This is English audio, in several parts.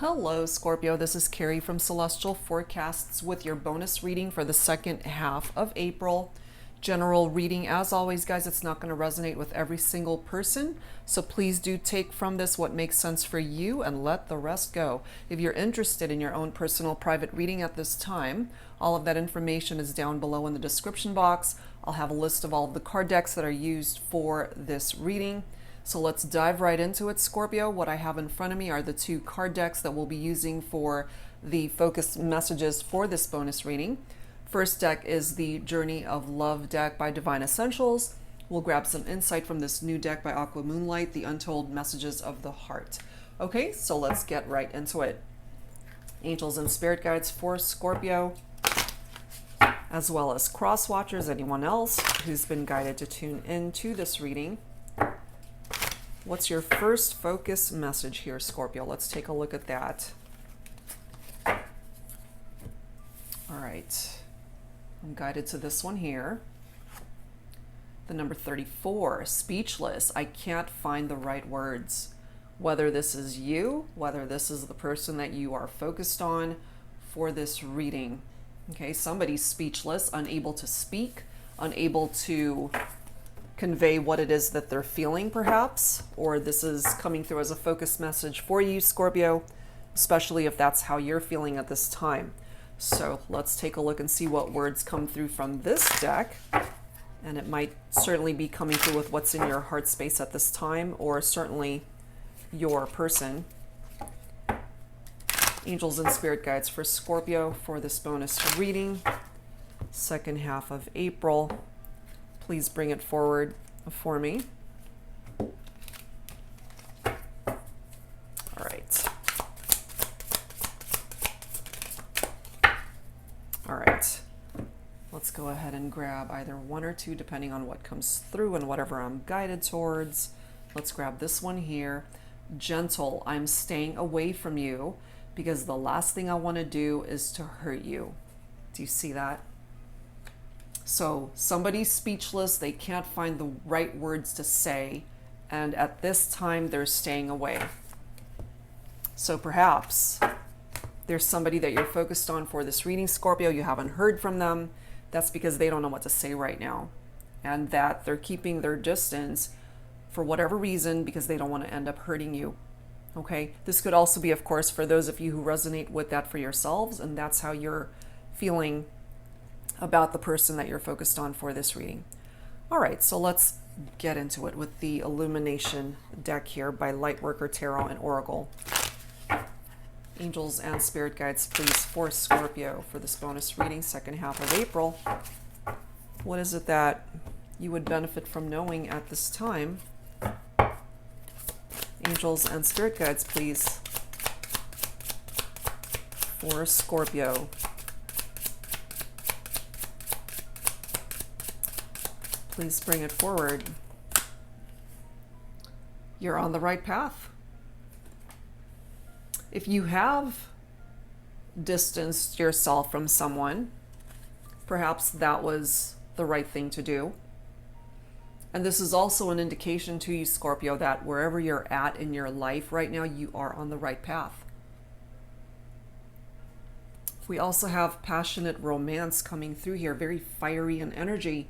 Hello, Scorpio. This is Carrie from Celestial Forecasts with your bonus reading for the second half of April. General reading, as always, guys, it's not going to resonate with every single person. So please do take from this what makes sense for you and let the rest go. If you're interested in your own personal private reading at this time, all of that information is down below in the description box. I'll have a list of all of the card decks that are used for this reading. So let's dive right into it, Scorpio. What I have in front of me are the two card decks that we'll be using for the focus messages for this bonus reading. First deck is the Journey of Love deck by Divine Essentials. We'll grab some insight from this new deck by Aquamoonlight, the Untold Messages of the Heart. Okay, so let's get right into it. Angels and Spirit Guides for Scorpio, as well as cross watchers, anyone else who's been guided to tune in to this reading. What's your first focus message here, Scorpio? Let's take a look at that. All right. I'm guided to this one here. The number 34, speechless. I can't find the right words. Whether this is you, whether this is the person that you are focused on for this reading. Okay, somebody's speechless, unable to speak, unable to convey what it is that they're feeling, perhaps, or this is coming through as a focus message for you, Scorpio, especially if that's how you're feeling at this time. So let's take a look and see what words come through from this deck, and it might certainly be coming through with what's in your heart space at this time, or certainly your person. Angels and Spirit Guides for Scorpio for this bonus reading, second half of April. Please bring it forward for me. All right. All right. Let's go ahead and grab either one or two, depending on what comes through and whatever I'm guided towards. Let's grab this one here. Gentle, I'm staying away from you because the last thing I want to do is to hurt you. Do you see that? So somebody's speechless, they can't find the right words to say, and at this time they're staying away. So perhaps there's somebody that you're focused on for this reading, Scorpio, you haven't heard from them. That's because they don't know what to say right now, and that they're keeping their distance for whatever reason because they don't want to end up hurting you. Okay, this could also be, of course, for those of you who resonate with that for yourselves, and that's how you're feeling about the person that you're focused on for this reading. All right, so let's get into it with the Illumination Deck here by Lightworker, Tarot, and Oracle. Angels and Spirit Guides, please, for Scorpio for this bonus reading, second half of April. What is it that you would benefit from knowing at this time? Angels and Spirit Guides, please, for Scorpio. Please bring it forward. You're on the right path. If you have distanced yourself from someone, perhaps that was the right thing to do. And this is also an indication to you, Scorpio, that wherever you're at in your life right now, you are on the right path. We also have passionate romance coming through here, very fiery in energy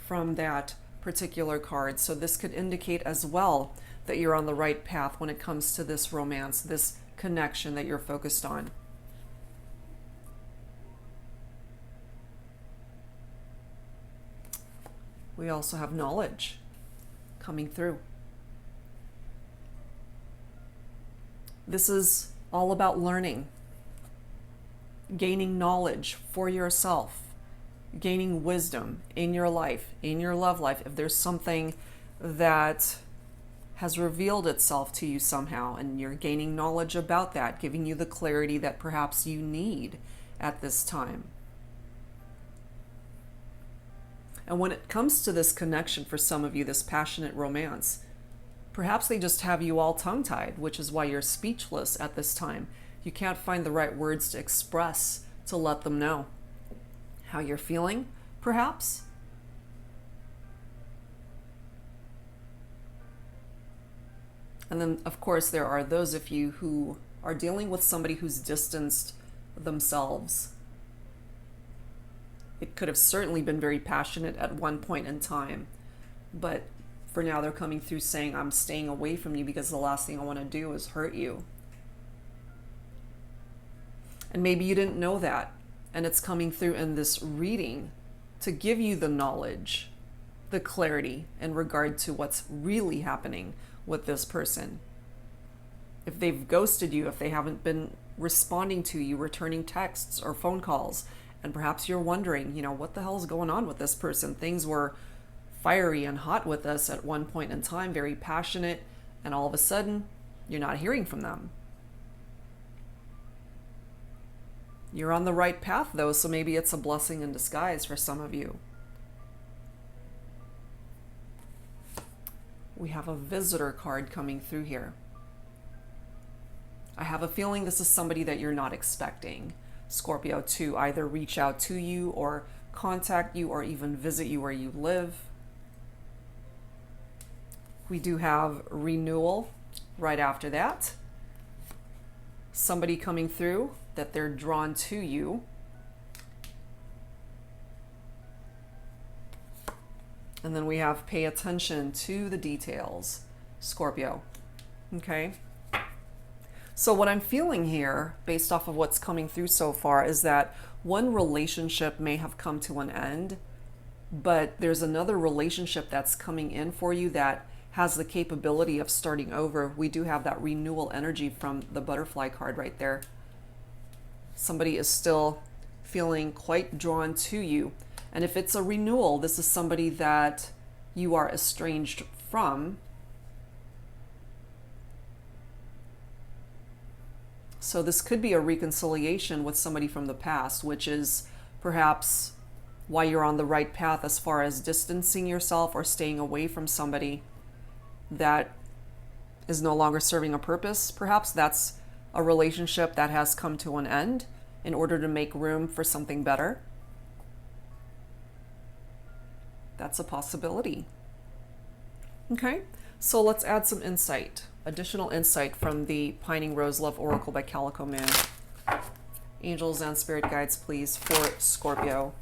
from that particular card. So this could indicate as well that you're on the right path when it comes to this romance, this connection that you're focused on. We also have knowledge coming through. This is all about learning, gaining knowledge for yourself, gaining wisdom in your life, in your love life. If there's something that has revealed itself to you somehow and you're gaining knowledge about that, giving you the clarity that perhaps you need at this time. And when it comes to this connection for some of you, this passionate romance, perhaps they just have you all tongue-tied, which is why you're speechless at this time. You can't find the right words to express to let them know how you're feeling, perhaps. And then, of course, there are those of you who are dealing with somebody who's distanced themselves. It could have certainly been very passionate at one point in time, but for now they're coming through saying, I'm staying away from you because the last thing I want to do is hurt you. And maybe you didn't know that, and it's coming through in this reading to give you the knowledge, the clarity in regard to what's really happening with this person. If they've ghosted you, if they haven't been responding to you, returning texts or phone calls, and perhaps you're wondering, what the hell is going on with this person? Things were fiery and hot with us at one point in time, very passionate, and all of a sudden, you're not hearing from them. You're on the right path though, so maybe it's a blessing in disguise for some of you. We have a visitor card coming through here. I have a feeling this is somebody that you're not expecting, Scorpio, to either reach out to you or contact you or even visit you where you live. We do have renewal right after that. Somebody coming through that they're drawn to you. And then we have pay attention to the details, Scorpio. Okay. So what I'm feeling here, based off of what's coming through so far, is that one relationship may have come to an end, but there's another relationship that's coming in for you that has the capability of starting over. We do have that renewal energy from the butterfly card right there. Somebody is still feeling quite drawn to you. And if it's a renewal, this is somebody that you are estranged from. So this could be a reconciliation with somebody from the past, which is perhaps why you're on the right path as far as distancing yourself or staying away from somebody that is no longer serving a purpose. Perhaps that's a relationship that has come to an end in order to make room for something better. That's a possibility. Okay, so let's add some insight, additional insight from the Pining Rose Love Oracle by Calico Moon. Angels and spirit guides, please, for Scorpio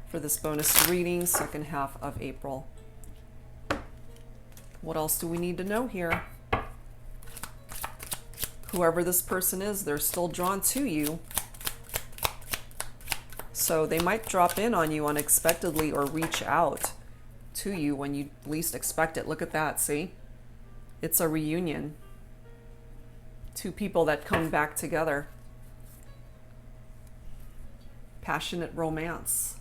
for this bonus reading, second half of April. What else do we need to know here? Whoever this person is, they're still drawn to you. So they might drop in on you unexpectedly or reach out to you when you least expect it. Look at that, see? It's a reunion. Two people that come back together. Passionate romance.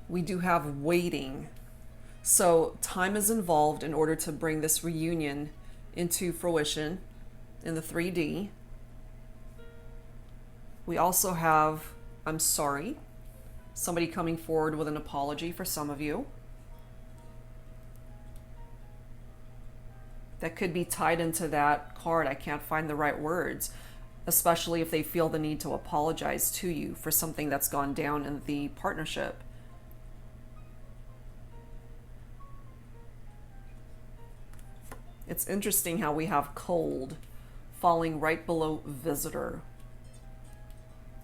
We do have waiting. So time is involved in order to bring this reunion into fruition in the 3D. We also have, I'm sorry, somebody coming forward with an apology for some of you. That could be tied into that card. I can't find the right words, especially if they feel the need to apologize to you for something that's gone down in the partnership. It's interesting how we have cold falling right below visitor.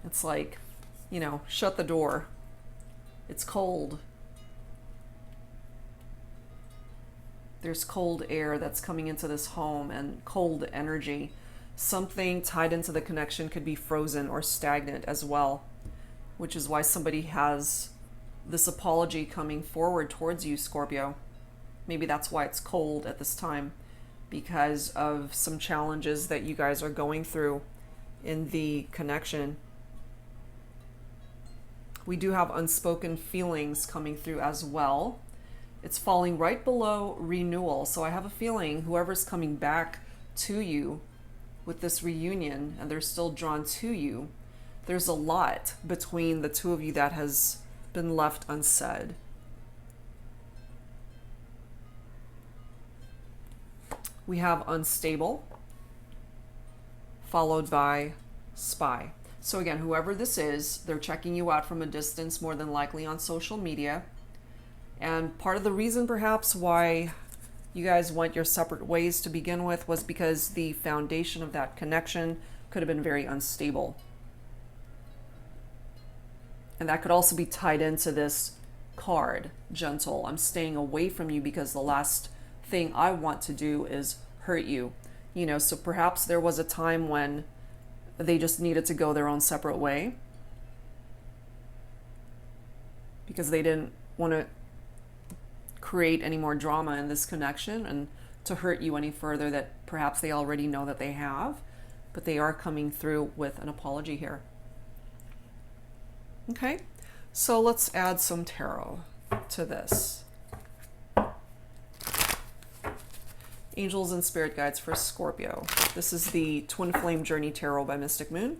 It's like, shut the door. It's cold. There's cold air that's coming into this home and cold energy. Something tied into the connection could be frozen or stagnant as well, which is why somebody has this apology coming forward towards you, Scorpio. Maybe that's why it's cold at this time, because of some challenges that you guys are going through in the connection. We do have unspoken feelings coming through as well. It's falling right below renewal. So I have a feeling whoever's coming back to you with this reunion and they're still drawn to you, there's a lot between the two of you that has been left unsaid. We have unstable, followed by spy. So again, whoever this is, they're checking you out from a distance, more than likely on social media. And part of the reason perhaps why you guys went your separate ways to begin with was because the foundation of that connection could have been very unstable. And that could also be tied into this card, gentle. I'm staying away from you because the last thing I want to do is hurt you. You know, so perhaps there was a time when they just needed to go their own separate way because they didn't want to create any more drama in this connection and to hurt you any further that perhaps they already know that they have, but they are coming through with an apology here. Okay, so let's add some tarot to this. Angels and Spirit Guides for Scorpio. This is the Twin Flame Journey Tarot by Mystic Moon.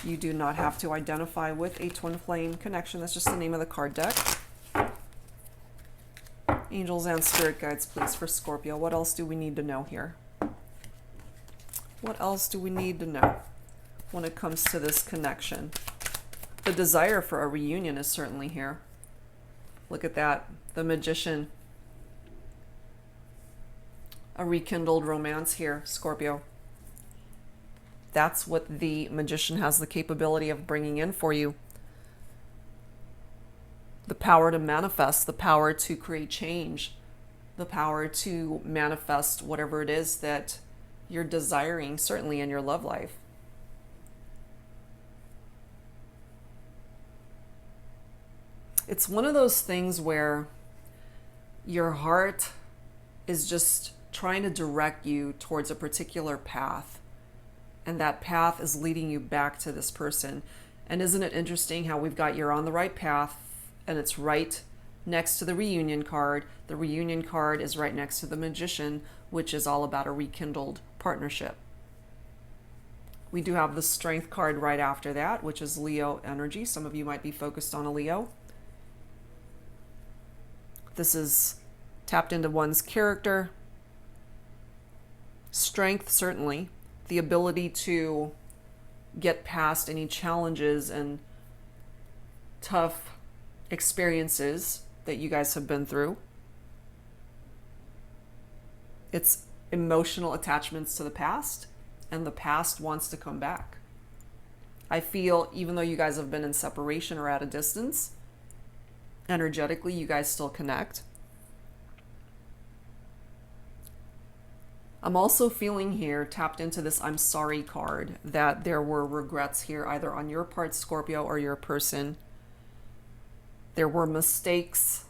You do not have to identify with a twin flame connection. That's just the name of the card deck. Angels and Spirit Guides, please, for Scorpio. What else do we need to know here? What else do we need to know when it comes to this connection? The desire for a reunion is certainly here. Look at that. The Magician. A rekindled romance here, Scorpio. That's what the Magician has the capability of bringing in for you. The power to manifest, the power to create change, the power to manifest whatever it is that you're desiring, certainly in your love life. It's one of those things where your heart is just trying to direct you towards a particular path, and that path is leading you back to this person. And isn't it interesting how we've got you're on the right path, and it's right next to the reunion card. The reunion card is right next to the Magician, which is all about a rekindled partnership. We do have the Strength card right after that, which is Leo energy. Some of you might be focused on a Leo. This is tapped into one's character. Strength, certainly. The ability to get past any challenges and tough experiences that you guys have been through. It's emotional attachments to the past, and the past wants to come back. I feel even though you guys have been in separation or at a distance, energetically you guys still connect. I'm also feeling here, tapped into this I'm sorry card, that there were regrets here either on your part, Scorpio, or your person. There were mistakes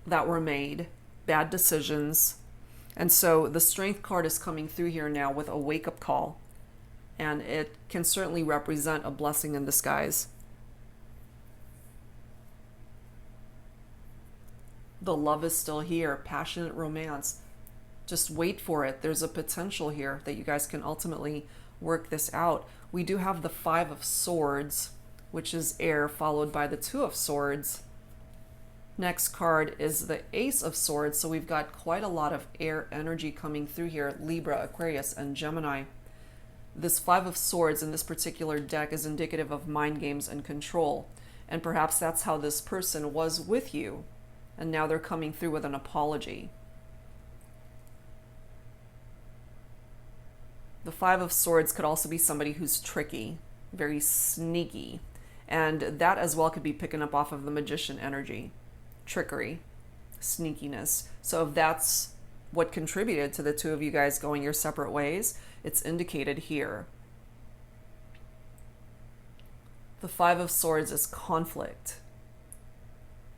that were made, bad decisions. And so the Strength card is coming through here now with a wake-up call. And it can certainly represent a blessing in disguise. The love is still here, passionate romance. Just wait for it. There's a potential here that you guys can ultimately work this out. We do have the Five of Swords, which is air, followed by the Two of Swords. Next card is the Ace of Swords, so we've got quite a lot of air energy coming through here, Libra, Aquarius, and Gemini. This Five of Swords in this particular deck is indicative of mind games and control, and perhaps that's how this person was with you, and now they're coming through with an apology. The Five of Swords could also be somebody who's tricky, very sneaky, and that as well could be picking up off of the Magician energy. Trickery, sneakiness. So if that's what contributed to the two of you guys going your separate ways, it's indicated here. The Five of Swords is conflict.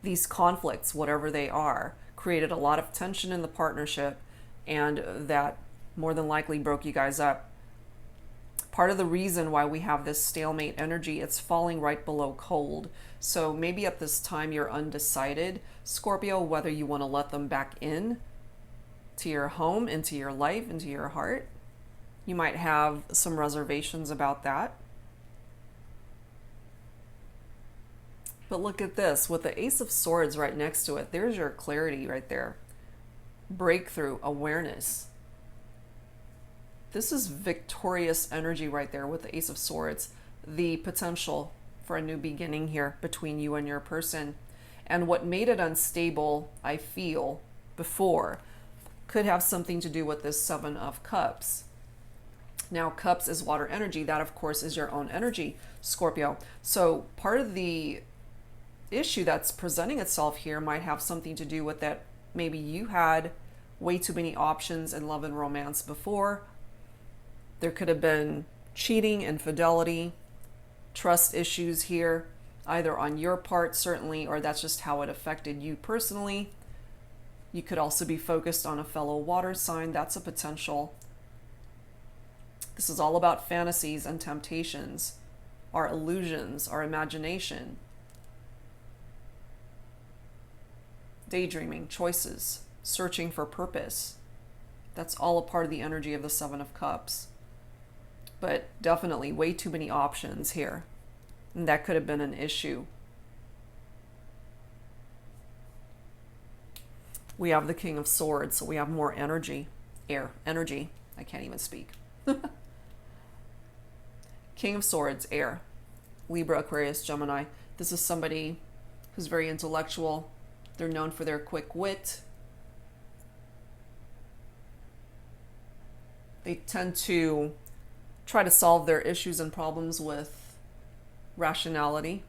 These conflicts, whatever they are, created a lot of tension in the partnership, and that more than likely broke you guys up. Part of the reason why we have this stalemate energy, it's falling right below cold. So maybe at this time you're undecided, Scorpio, whether you want to let them back in to your home, into your life, into your heart. You might have some reservations about that. But look at this, with the Ace of Swords right next to it, there's your clarity right there. Breakthrough, awareness. This is victorious energy right there with the Ace of Swords. The potential for a new beginning here between you and your person. And what made it unstable, I feel, before, could have something to do with this Seven of Cups. Now, Cups is water energy. That, of course, is your own energy, Scorpio. So part of the issue that's presenting itself here might have something to do with that. Maybe you had way too many options in love and romance before. There could have been cheating, infidelity, trust issues here, either on your part, certainly, or that's just how it affected you personally. You could also be focused on a fellow water sign. That's a potential. This is all about fantasies and temptations, our illusions, our imagination, daydreaming, choices, searching for purpose. That's all a part of the energy of the Seven of Cups. But definitely way too many options here. And that could have been an issue. We have the King of Swords, so we have more energy. Air, energy. I can't even speak. King of Swords, air. Libra, Aquarius, Gemini. This is somebody who's very intellectual. They're known for their quick wit. They tend to try to solve their issues and problems with rationality.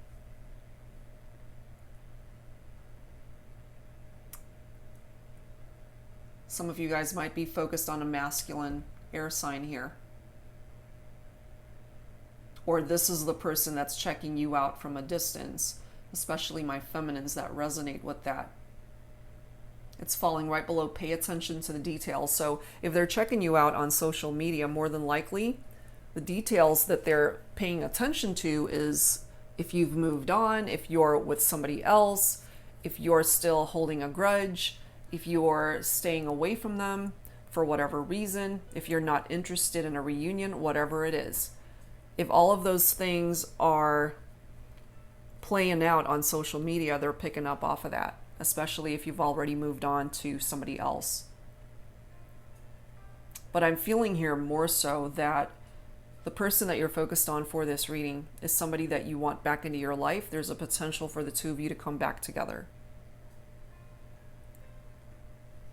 Some of you guys might be focused on a masculine air sign here. Or this is the person that's checking you out from a distance, especially my feminines that resonate with that. It's falling right below pay attention to the details. So if they're checking you out on social media, more than likely, the details that they're paying attention to is if you've moved on, if you're with somebody else, if you're still holding a grudge, if you're staying away from them for whatever reason, if you're not interested in a reunion, whatever it is. If all of those things are playing out on social media, they're picking up off of that, especially if you've already moved on to somebody else. But I'm feeling here more so that the person that you're focused on for this reading is somebody that you want back into your life. There's a potential for the two of you to come back together.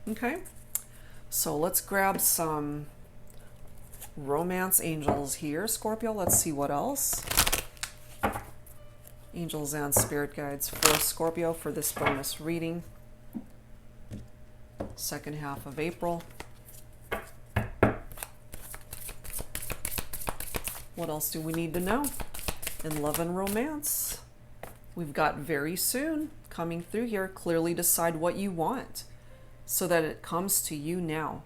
Okay, so let's grab some romance angels here, Scorpio. Let's see what else. Angels and spirit guides for Scorpio for this bonus reading. Second half of April. What else do we need to know in love and romance? We've got very soon coming through here. Clearly decide what you want so that it comes to you now.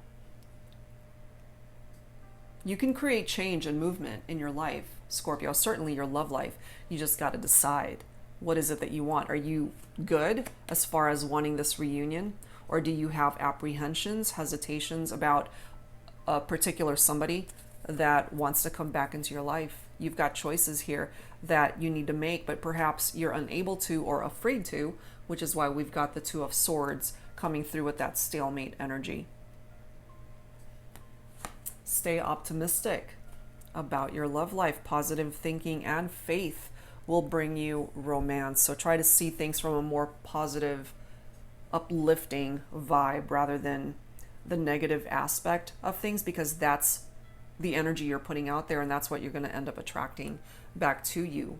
You can create change and movement in your life, Scorpio, certainly your love life. You just got to decide, what is it that you want? Are you good as far as wanting this reunion? Or do you have apprehensions, hesitations about a particular somebody that wants to come back into your life? You've got choices here that you need to make, but perhaps you're unable to or afraid to, which is why we've got the Two of Swords coming through with that stalemate energy. Stay optimistic about your love life. Positive thinking and faith will bring you romance. So try to see things from a more positive, uplifting vibe rather than the negative aspect of things, because that's the energy you're putting out there and that's what you're going to end up attracting back to you.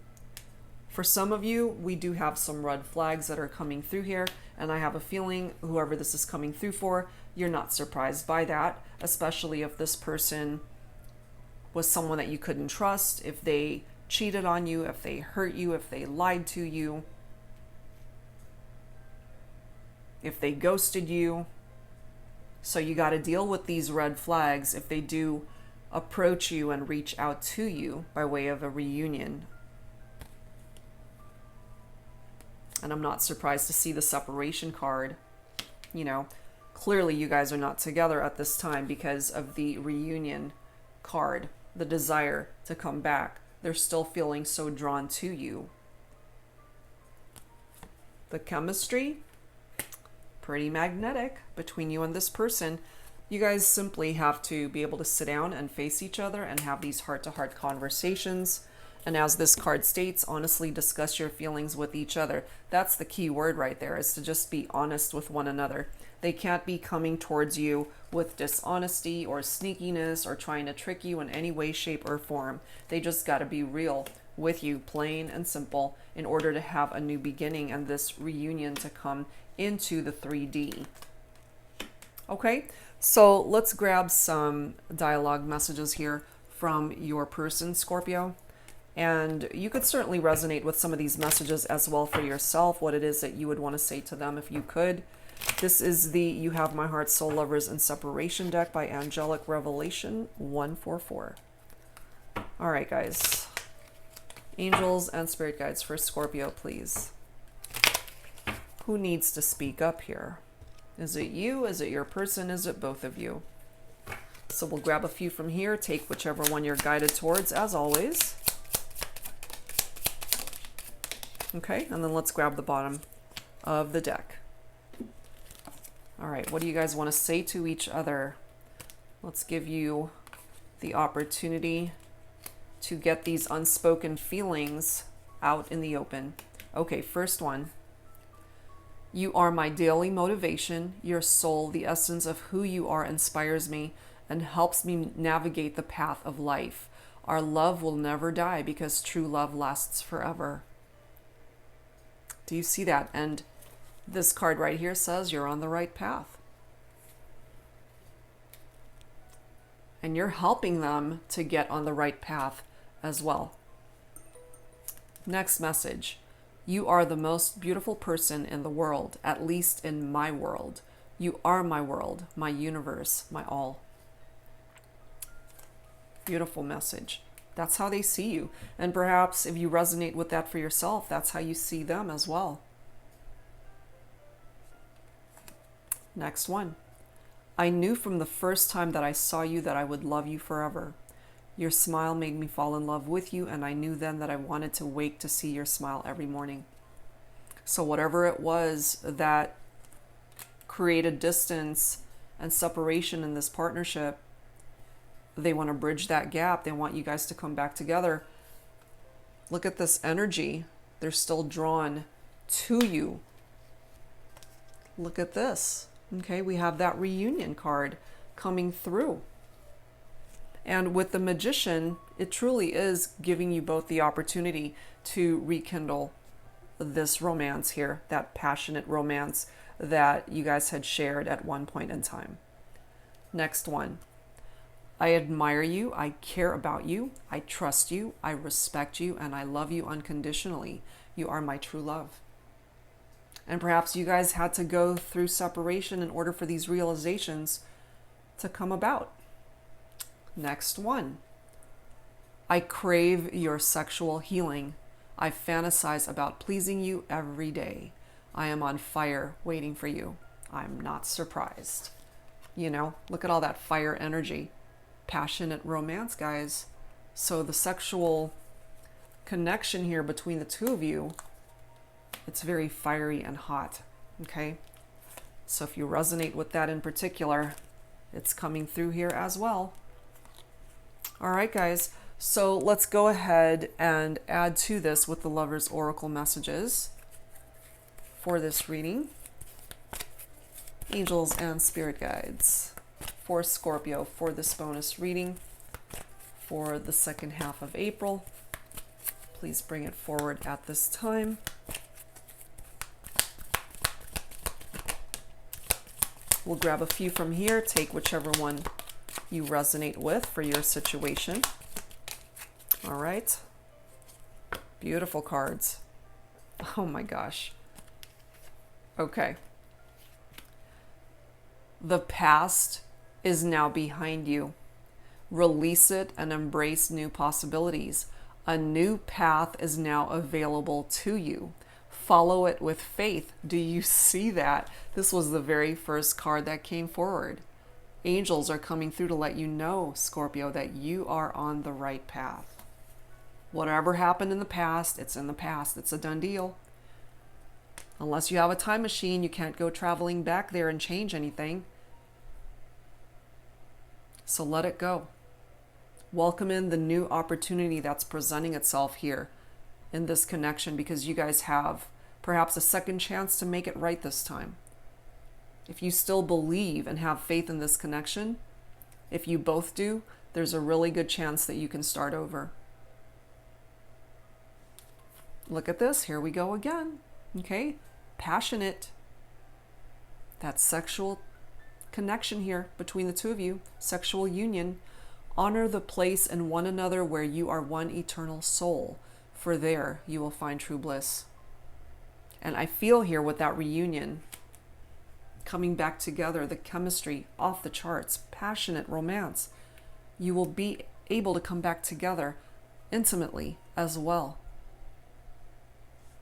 For some of you, we do have some red flags that are coming through here, and I have a feeling whoever this is coming through for, you're not surprised by that, especially if this person was someone that you couldn't trust, if they cheated on you, if they hurt you, if they lied to you, if they ghosted you. So you got to deal with these red flags if they do approach you and reach out to you by way of a reunion. And I'm not surprised to see the separation card. You know, clearly you guys are not together at this time because of the reunion card, the desire to come back. They're still feeling so drawn to you. The chemistry, pretty magnetic between you and this person. You guys simply have to be able to sit down and face each other and have these heart-to-heart conversations And as this card states, honestly discuss your feelings with each other. That's the key word right there, is to just be honest with one another. They can't be coming towards you with dishonesty or sneakiness or trying to trick you in any way, shape, or form. They just got to be real with you, plain and simple, in order to have a new beginning and this reunion to come into the 3D. Okay, so let's grab some dialogue messages here from your person, Scorpio. And you could certainly resonate with some of these messages as well for yourself, what it is that you would want to say to them if you could. This is the You Have My Heart, Soul Lovers and Separation deck by Angelic Revelation 144. All right, guys. Angels and spirit guides for Scorpio, please. Who needs to speak up here? Is it you? Is it your person? Is it both of you? So we'll grab a few from here. Take whichever one you're guided towards, as always. Okay, and then let's grab the bottom of the deck. All right, what do you guys want to say to each other? Let's give you the opportunity to get these unspoken feelings out in the open. Okay, first one. You are my daily motivation. Your soul, the essence of who you are, inspires me and helps me navigate the path of life. Our love will never die because true love lasts forever. Do you see that? And this card right here says you're on the right path. And you're helping them to get on the right path as well. Next message. You are the most beautiful person in the world, at least in my world. You are my world, my universe, my all. Beautiful message. That's how they see you. And perhaps if you resonate with that for yourself, that's how you see them as well. Next one. I knew from the first time that I saw you that I would love you forever. Your smile made me fall in love with you, and I knew then that I wanted to wake to see your smile every morning. So whatever it was that created distance and separation in this partnership, they want to bridge that gap. They want you guys to come back together. Look at this energy. They're still drawn to you. Look at this. Okay, we have that reunion card coming through. And with the Magician, it truly is giving you both the opportunity to rekindle this romance here, that passionate romance that you guys had shared at one point in time. Next one. I admire you, I care about you, I trust you, I respect you, and I love you unconditionally. You are my true love. And perhaps you guys had to go through separation in order for these realizations to come about. Next one. I crave your sexual healing. I fantasize about pleasing you every day. I am on fire waiting for you. I'm not surprised. You know, look at all that fire energy. Passionate romance, guys. So the sexual connection here between the two of you, it's very fiery and hot. Okay, so if you resonate with that in particular, it's coming through here as well. All right, guys, so let's go ahead and add to this with the Lover's Oracle messages for this reading. Angels and spirit guides for Scorpio for this bonus reading for the second half of April. Please bring it forward at this time. We'll grab a few from here, take whichever one you resonate with for your situation. All right. Beautiful cards. Oh my gosh. Okay. The past is now behind you. Release it and embrace new possibilities. A new path is now available to you. Follow it with faith. Do you see that? This was the very first card that came forward. Angels are coming through to let you know, Scorpio, that you are on the right path. Whatever happened in the past, it's in the past. It's a done deal. Unless you have a time machine, you can't go traveling back there and change anything. So let it go. Welcome in the new opportunity that's presenting itself here in this connection, because you guys have perhaps a second chance to make it right this time. If you still believe and have faith in this connection, if you both do, there's a really good chance that you can start over. Look at this. Here we go again. Okay? Passionate. That sexual connection here between the two of you. Sexual union. Honor the place in one another where you are one eternal soul, for there you will find true bliss. And I feel here with that reunion, coming back together, the chemistry off the charts, passionate romance. You will be able to come back together intimately as well.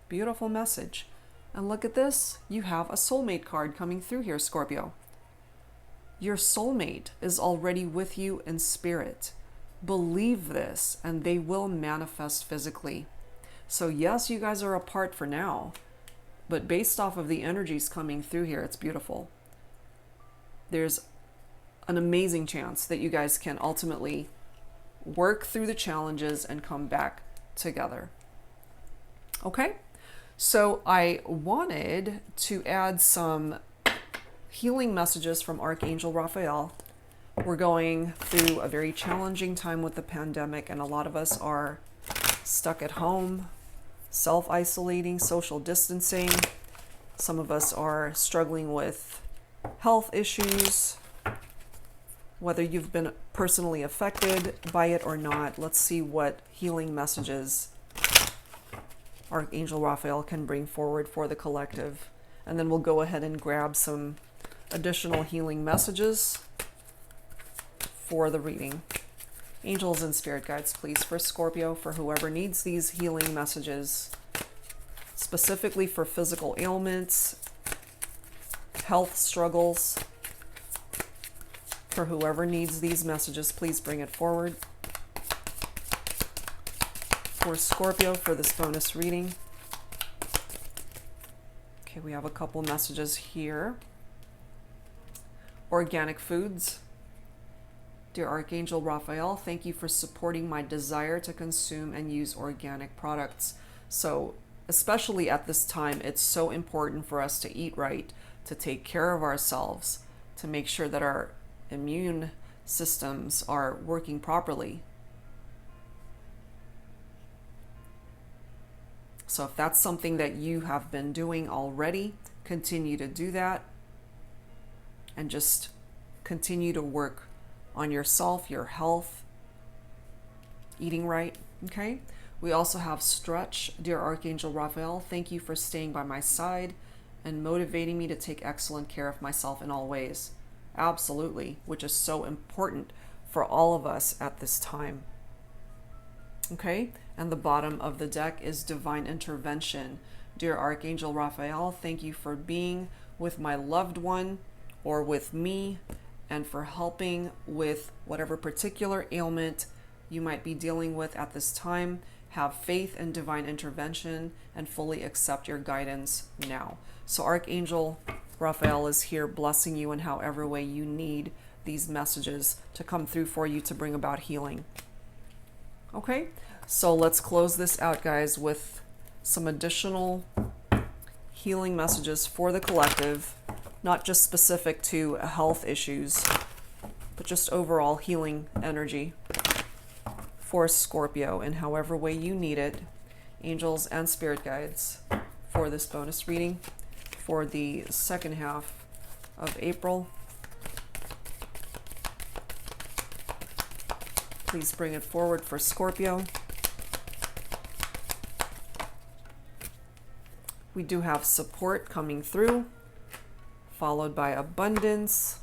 Beautiful message. And look at this. You have a soulmate card coming through here, Scorpio. Your soulmate is already with you in spirit. Believe this, and they will manifest physically. So yes, you guys are apart for now, but based off of the energies coming through here, it's beautiful. There's an amazing chance that you guys can ultimately work through the challenges and come back together. Okay, so I wanted to add some healing messages from Archangel Raphael. We're going through a very challenging time with the pandemic, and a lot of us are stuck at home, self-isolating, social distancing. Some of us are struggling with health issues, whether you've been personally affected by it or not. Let's see what healing messages Archangel Raphael can bring forward for the collective. And then we'll go ahead and grab some additional healing messages for the reading. Angels and spirit guides, please, for Scorpio, for whoever needs these healing messages, specifically for physical ailments, health struggles. For whoever needs these messages, please bring it forward. For Scorpio, for this bonus reading. Okay, we have a couple messages here. Organic foods. Dear Archangel Raphael, thank you for supporting my desire to consume and use organic products. So, especially at this time, it's so important for us to eat right, to take care of ourselves, to make sure that our immune systems are working properly. So if that's something that you have been doing already, continue to do that and just continue to work on yourself, your health, eating right, okay? We also have stretch. Dear Archangel Raphael, thank you for staying by my side and motivating me to take excellent care of myself in all ways. Absolutely, which is so important for all of us at this time. Okay, and the bottom of the deck is divine intervention. Dear Archangel Raphael, thank you for being with my loved one or with me and for helping with whatever particular ailment you might be dealing with at this time. Have faith in divine intervention and fully accept your guidance now. So Archangel Raphael is here blessing you in however way you need these messages to come through for you to bring about healing. Okay, so let's close this out, guys, with some additional healing messages for the collective, not just specific to health issues, but just overall healing energy for Scorpio in however way you need it. Angels and spirit guides for this bonus reading for the second half of April. Please bring it forward for Scorpio. We do have support coming through, followed by abundance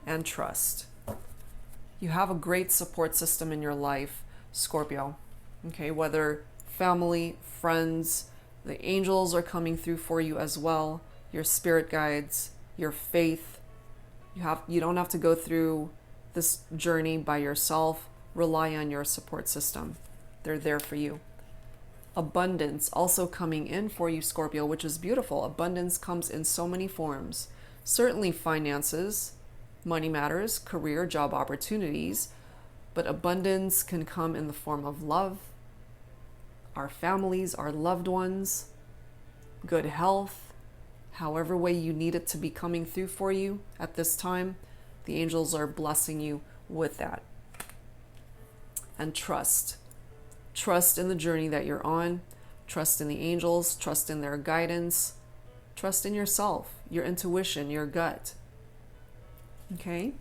and trust. You have a great support system in your life, Scorpio. Okay, whether family, friends, the angels are coming through for you as well, your spirit guides, your faith. You don't have to go through this journey by yourself. Rely on your support system. They're there for you. Abundance also coming in for you, Scorpio, which is beautiful. Abundance comes in so many forms. Certainly finances, money matters, career, job opportunities, but abundance can come in the form of love, our families, our loved ones, good health, however way you need it to be coming through for you at this time. The angels are blessing you with that. And trust. Trust in the journey that you're on. Trust in the angels. Trust in their guidance. Trust in yourself, your intuition, your gut. Okay?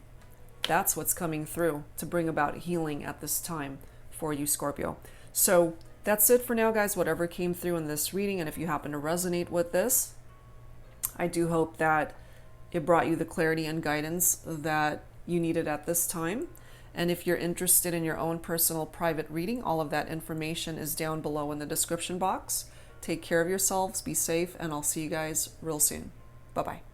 That's what's coming through to bring about healing at this time for you, Scorpio. So that's it for now, guys, whatever came through in this reading. And if you happen to resonate with this, I do hope that it brought you the clarity and guidance that you needed at this time. And if you're interested in your own personal private reading, all of that information is down below in the description box. Take care of yourselves, be safe, and I'll see you guys real soon. Bye-bye.